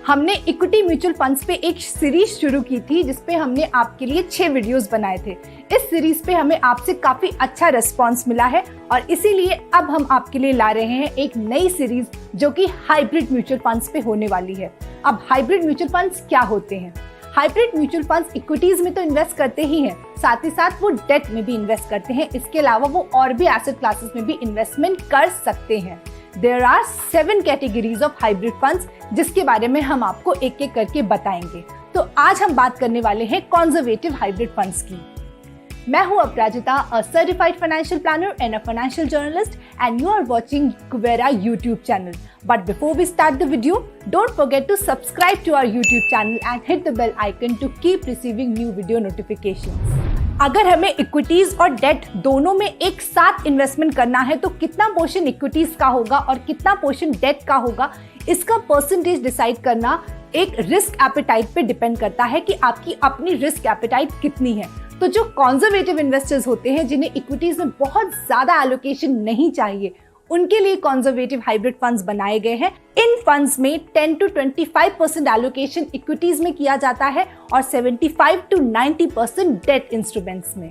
हमने equity mutual funds पे एक सीरीज शुरू की थी जिसपे हमने आपके लिए 6 वीडियोस बनाए थे। इस सीरीज पे हमें आपसे काफी अच्छा रिस्पांस मिला है और इसीलिए अब हम आपके लिए ला रहे हैं एक नई सीरीज जो कि हाइब्रिड म्यूचुअल फंड्स पे होने वाली है। अब हाइब्रिड म्यूचुअल फंड्स क्या होते हैं? हाइब्रिड म्यूचुअल फंड्स इक्विटीज में तो इन्वेस्ट करते ही हैं, साथ ही साथ वो डेट में भी इन्वेस्ट करते हैं। इसके अलावा वो और भी एसेट क्लासेस में भी इन्वेस्टमेंट कर सकते हैं। There are 7 categories of hybrid funds जिसके बारे में हम आपको एक एक करके बताएंगे। तो आज हम बात करने वाले हैं कंजर्वेटिव हाइब्रिड फंड्स की। मैं हूं अपराजिता, a certified financial planner and a financial journalist, and you are watching Kuvera YouTube channel. But before we start the video, don't forget to subscribe to our YouTube channel and hit the bell icon to keep receiving new video notifications. अगर हमें equities और date दोनों में एक साथ investment करना है तो कितना पोर्शन इक्विटीज का होगा और कितना पोर्शन डेट का होगा, इसका परसेंटेज डिसाइड करना एक रिस्क एपेटाइट पे डिपेंड करता है कि आपकी अपनी रिस्क एपेटाइट कितनी है। तो जो कंजर्वेटिव इन्वेस्टर्स होते हैं जिन्हें इक्विटीज में बहुत ज्यादा एलोकेशन नहीं चाहिए, उनके लिए कंजर्वेटिव हाइब्रिड फंड्स बनाए गए हैं। इन फंड्स में 10 to 25% एलोकेशन इक्विटीज में किया जाता है और 75 to 90% डेट इंस्ट्रूमेंट्स में।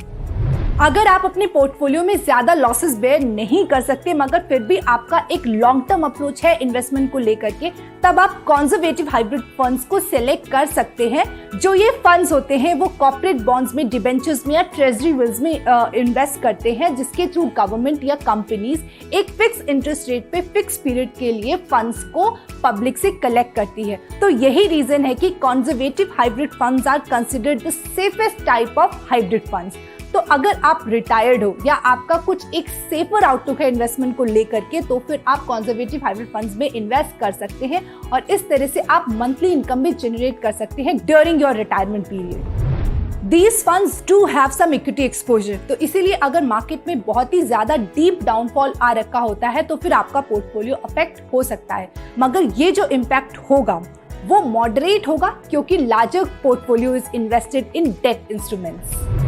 अगर आप अपने पोर्टफोलियो में ज्यादा लॉसेस बेयर नहीं कर सकते मगर फिर भी आपका एक लॉन्ग टर्म अप्रोच है इन्वेस्टमेंट को लेकर के, तब आप कंजर्वेटिव हाइब्रिड फंड्स को सिलेक्ट कर सकते हैं। जो ये फंड्स होते हैं वो कॉर्पोरेट बॉन्ड्स में, डिबेंचर्स में या ट्रेजरी बिल्स में इन्वेस्ट करते हैं, जिसके थ्रू गवर्नमेंट या कंपनीज एक फिक्स इंटरेस्ट रेट पे फिक्स पीरियड के लिए फंड्स को पब्लिक से कलेक्ट करती है। तो यही रीजन है कि conservative hybrid funds are considered the safest type of hybrid funds. तो अगर आप रिटायर्ड हो या आपका कुछ एक सेफर आउटलुक है इन्वेस्टमेंट को लेकर के, तो फिर आप कंजर्वेटिव हाइब्रिड फंड्स में इन्वेस्ट कर सकते हैं और इस तरह से आप मंथली इनकम भी जनरेट कर सकते हैं during your retirement period. These funds do have some equity exposure, तो इसीलिए अगर मार्केट में बहुत ही ज्यादा डीप डाउनफॉल आ रखा होता है तो फिर आपका पोर्टफोलियो अफेक्ट हो सकता है, मगर ये जो इम्पैक्ट होगा वो मॉडरेट होगा क्योंकि larger portfolio is invested in debt instruments.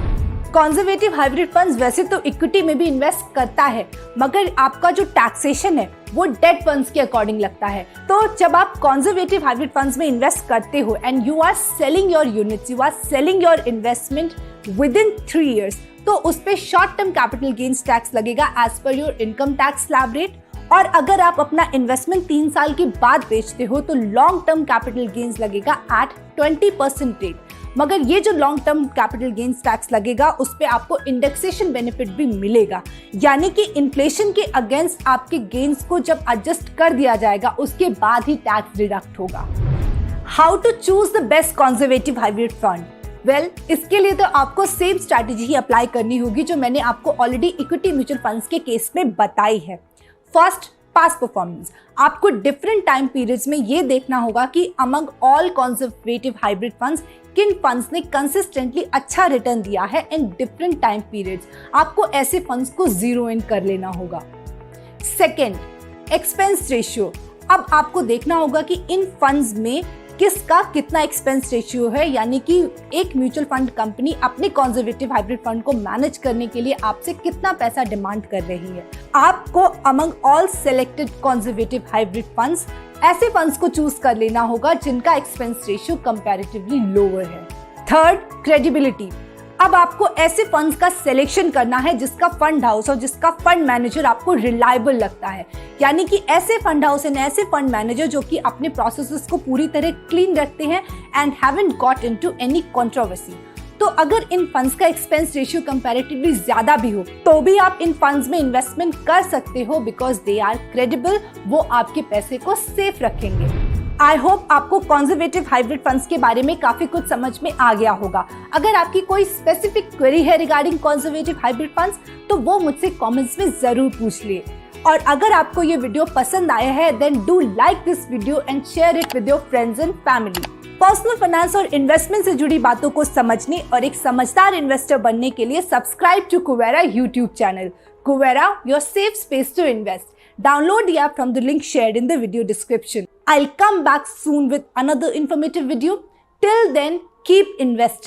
Conservative hybrid funds वैसे तो इक्विटी में भी इन्वेस्ट करता है, मगर आपका जो टैक्सेशन है वो डेट फंड्स के अकॉर्डिंग लगता है। तो जब आप कंजर्वेटिव हाइब्रिड फंड्स में इन्वेस्ट करते हो and you are selling your units, you are selling your investment within 3 years, तो उस पे short term capital gains tax लगेगा as per your income tax slab rate. और अगर आप अपना इन्वेस्टमेंट 3 साल के बाद बेचते हो तो लॉन्ग टर्म कैपिटल गेन्स लगेगा एट 20% रेट। मगर ये जो long term capital gains tax लगेगा उस पे आपको इंडेक्सेशन बेनिफिट भी मिलेगा, यानी कि इन्फ्लेशन के अगेंस्ट आपके गेन्स को जब एडजस्ट कर दिया जाएगा उसके बाद ही टैक्स डिडक्ट होगा। How to choose the best conservative hybrid fund? Well, इसके लिए तो आपको सेम स्ट्रैटेजी ही अप्लाई करनी होगी जो मैंने आपको ऑलरेडी इक्विटी म्यूचुअल फंड्स के केस में बताई है। First, past performance. आपको डिफरेंट टाइम पीरियड्स में ये देखना होगा कि among all conservative hybrid funds किन फंड्स ने कंसिस्टेंटली अच्छा रिटर्न दिया है इन डिफरेंट टाइम पीरियड्स। आपको ऐसे फंड्स को जीरो इन कर लेना होगा। Second, expense ratio. अब आपको देखना होगा कि इन फंड्स में किसका कितना एक्सपेंस रेशियो है, यानी कि एक म्यूचुअल फंड कंपनी अपने कंजर्वेटिव हाइब्रिड फंड को मैनेज करने के लिए आपसे कितना पैसा डिमांड कर रही है। आपको among all selected conservative hybrid funds ऐसे फंड्स को चूज कर लेना होगा जिनका एक्सपेंस रेशियो कंपैरेटिवली लोअर है। Third, credibility. अब आपको ऐसे फंड्स का सिलेक्शन करना है जिसका फंड हाउस और जिसका फंड मैनेजर आपको रिलायबल लगता है, यानी कि ऐसे फंड हाउस एंड ऐसे फंड मैनेजर जो कि अपने प्रोसेसेस को पूरी तरह क्लीन रखते हैं and haven't got into any controversy. तो अगर इन फंड्स का एक्सपेंस रेशियो कंपैरेटिवली ज्यादा भी हो तो भी आप इन फंड्स में इन्वेस्टमेंट कर सकते हो बिकॉज दे आर क्रेडिबल, वो आपके पैसे को सेफ रखेंगे। आई होप आपको कंजर्वेटिव हाइब्रिड फंड्स के बारे में काफी कुछ समझ में आ गया होगा। अगर आपकी कोई स्पेसिफिक क्वेरी है रिगार्डिंग कंजर्वेटिव हाइब्रिड फंड्स तो वो मुझसे कमेंट्स में जरूर पूछ लिए। और अगर आपको ये वीडियो पसंद आया है then do like this video and share it with your friends and family. Personal finance और इन्वेस्टमेंट से जुड़ी बातों को समझने और एक समझदार इन्वेस्टर बनने के लिए subscribe to Kuvera YouTube channel. Kuvera, your safe space to invest. Download the app from the link shared in the video description. I'll come back soon with another informative video. Till then, keep investing.